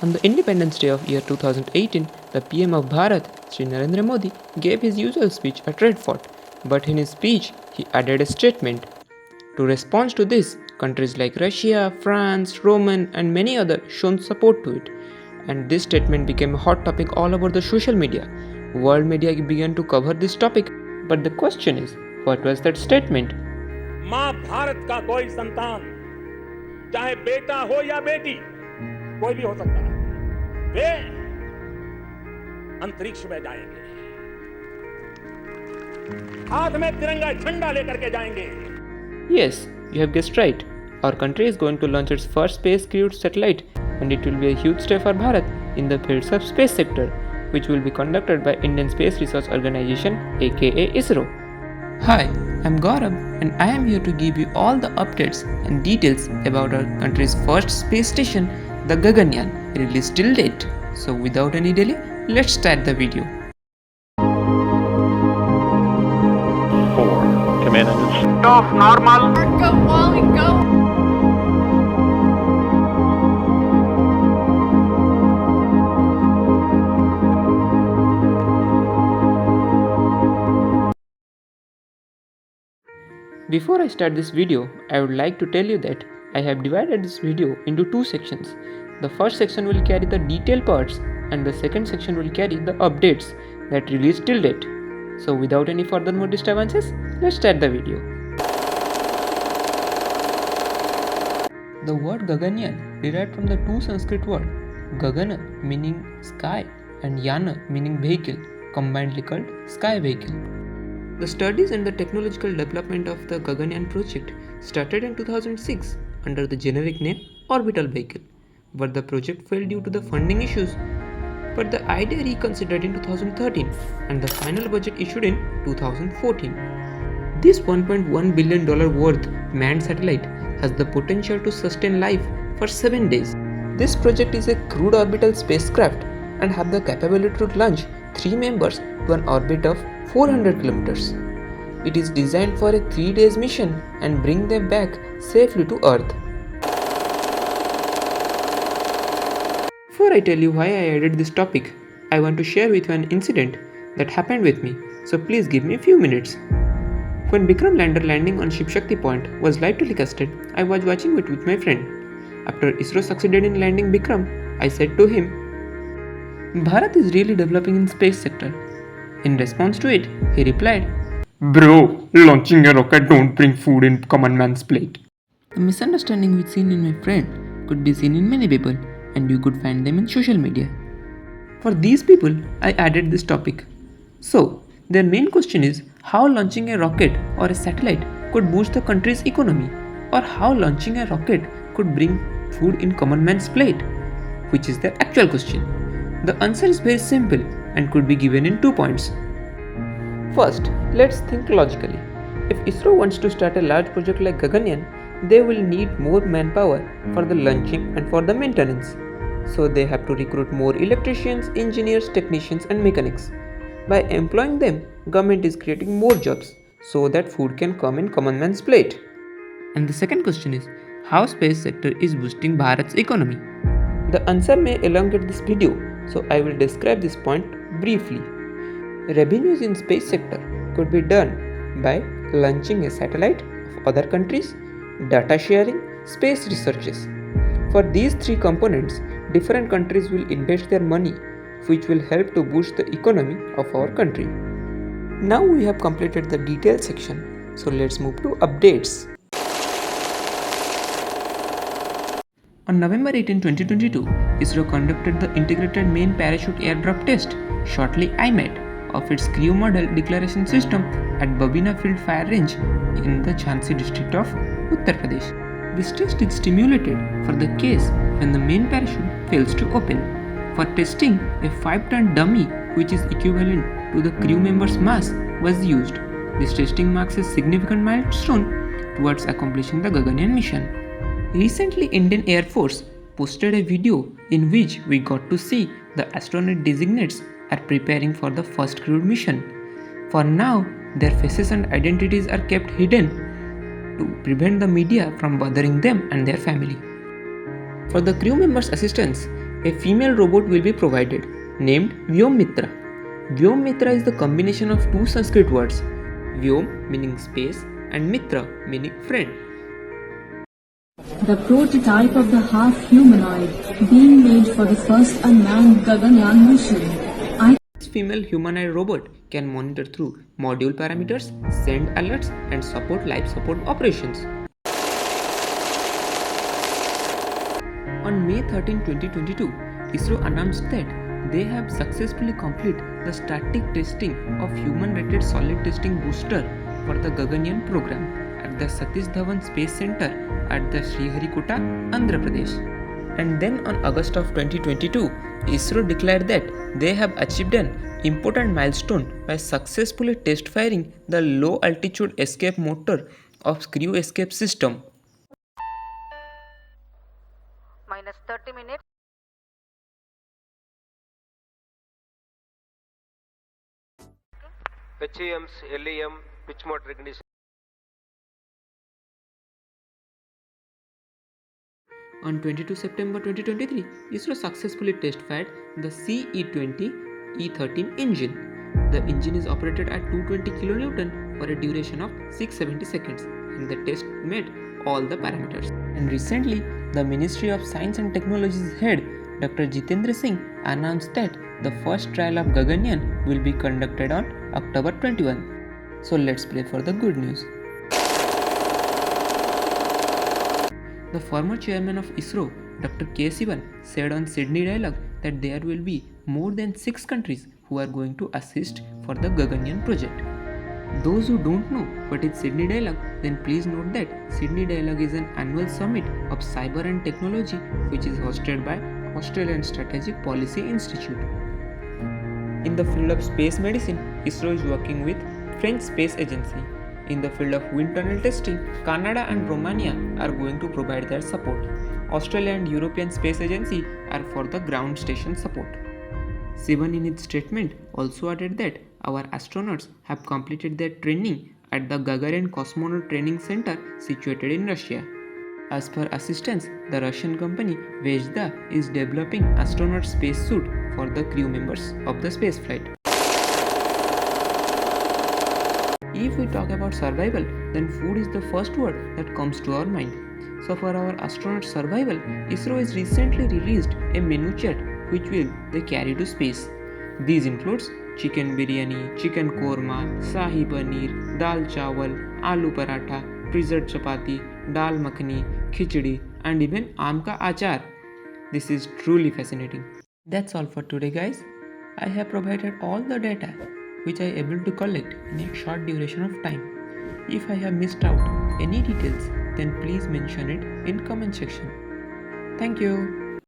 On the Independence Day of year 2018, the PM of Bharat, Sri Narendra Modi, gave his usual speech at Red Fort, but in his speech, he added a statement. To respond to this, countries like Russia, France, Roman, and many others shown support to it, and this statement became a hot topic all over the social media. World media began to cover this topic, but the question is, what was that statement? मां भारत का कोई संतान चाहे बेटा हो या बेटी कोई भी हो सकता है वे अंतरिक्ष में जाएंगे हाथ में तिरंगा झंडा लेकर के जाएंगे. Yes, you have guessed right. Our country is going to launch its first space crewed satellite, and it will be a huge step for Bharat in the fields of space sector, which will be conducted by Indian Space Research Organization aka ISRO. Hi, I'm Gaurav and I am here to give you all the updates and details about our country's first space station, the Gaganyaan, released till date. So without any delay, let's start the video. 4. Command Off normal. Go, Wally, go! Before I start this video, I would like to tell you that I have divided this video into two sections. The first section will carry the detailed parts and the second section will carry the updates that released till date. So without any further more disturbances, let's start the video. The word Gaganyaan derived from the two Sanskrit words Gagana meaning sky and Yana meaning vehicle, combinedly called sky vehicle. The studies and the technological development of the Gaganyaan project started in 2006 under the generic name Orbital Vehicle, but the project failed due to the funding issues. But the idea reconsidered in 2013 and the final budget issued in 2014. This $1.1 billion worth manned satellite has the potential to sustain life for 7 days. This project is a crewed orbital spacecraft and have the capability to launch 3 members to an orbit of 400 kilometers. It is designed for a 3 days mission and bring them back safely to Earth. Before I tell you why I added this topic, I want to share with you an incident that happened with me, so please give me a few minutes. When Vikram lander landing on Shiv Shakti point was live telecasted, I was watching it with my friend. After ISRO succeeded in landing Vikram, I said to him, Bharat is really developing in space sector. In response to it, he replied, Bro, launching a rocket don't bring food in common man's plate. The misunderstanding we seen in my friend could be seen in many people and you could find them in social media. For these people, I added this topic. So, their main question is how launching a rocket or a satellite could boost the country's economy, or how launching a rocket could bring food in common man's plate, which is their actual question. The answer is very simple and could be given in 2 points. First, let's think logically. If ISRO wants to start a large project like Gaganyaan, they will need more manpower for the launching and for the maintenance. So they have to recruit more electricians, engineers, technicians and mechanics. By employing them, government is creating more jobs so that food can come in common man's plate. And the second question is, how space sector is boosting Bharat's economy? The answer may elongate this video, so I will describe this point briefly. Revenues in space sector could be done by launching a satellite of other countries, data sharing, space researches. For these three components, different countries will invest their money, which will help to boost the economy of our country. Now we have completed the detailed section, so let's move to updates. On November 18, 2022, ISRO conducted the Integrated Main Parachute Airdrop Test, shortly IMAT, of its crew model declaration system at Babina Field Fire Range in the Jhansi district of Uttar Pradesh. This test is stimulated for the case when the main parachute fails to open. For testing, a 5-ton dummy, which is equivalent to the crew member's mass, was used. This testing marks a significant milestone towards accomplishing the Gaganyaan mission. Recently, Indian Air Force posted a video in which we got to see the astronaut designates are preparing for the first crewed mission. For now, their faces and identities are kept hidden to prevent the media from bothering them and their family. For the crew members' assistance, A female robot will be provided, named Vyom Mitra. Vyom Mitra is the combination of two Sanskrit words, Vyom meaning space and Mitra meaning friend. The prototype of the half-humanoid being made for the first unmanned Gaganyaan mission. This female humanoid robot can monitor through module parameters, send alerts, and support life support operations. On May 13, 2022, ISRO announced that they have successfully completed the static testing of human-rated solid testing booster for the Gaganyaan program at the Satish Dhawan Space Center at the Sriharikota, Andhra Pradesh. And then on August of 2022, ISRO declared that they have achieved an important milestone by successfully test firing the low altitude escape motor of crew escape system. Minus 30 minutes. HAM's LAM pitch mode recognition. On 22 September 2023, ISRO successfully test-fired the CE-20 E13 engine. The engine is operated at 220 kN for a duration of 670 seconds and the test met all the parameters. And recently, the Ministry of Science and Technology's head, Dr. Jitendra Singh, announced that the first trial of Gaganyaan will be conducted on October 21. So let's pray for the good news. The former chairman of ISRO, Dr. K. Sivan, said on Sydney Dialogue that there will be more than 6 countries who are going to assist for the Gaganyaan project. Those who don't know what is Sydney Dialogue, then please note that Sydney Dialogue is an annual summit of cyber and technology which is hosted by Australian Strategic Policy Institute. In the field of space medicine, ISRO is working with French Space Agency. In the field of wind tunnel testing, Canada and Romania are going to provide their support. Australia and European Space Agency are for the ground station support. Sivan in his statement also added that our astronauts have completed their training at the Gagarin Cosmonaut Training Center situated in Russia. As per assistance, the Russian company Vezda is developing astronaut spacesuit for the crew members of the spaceflight. If we talk about survival, then food is the first word that comes to our mind. So for our astronaut survival, ISRO has recently released a menu chart which will they carry to space. These includes chicken biryani, chicken korma, shahi paneer, dal chawal, aloo paratha, preserved chapati, dal makhani, khichdi and even aam ka achar. This is truly fascinating. That's all for today guys. I have provided all the data which I able to collect in a short duration of time. If I have missed out any details, then please mention it in comment section. Thank you.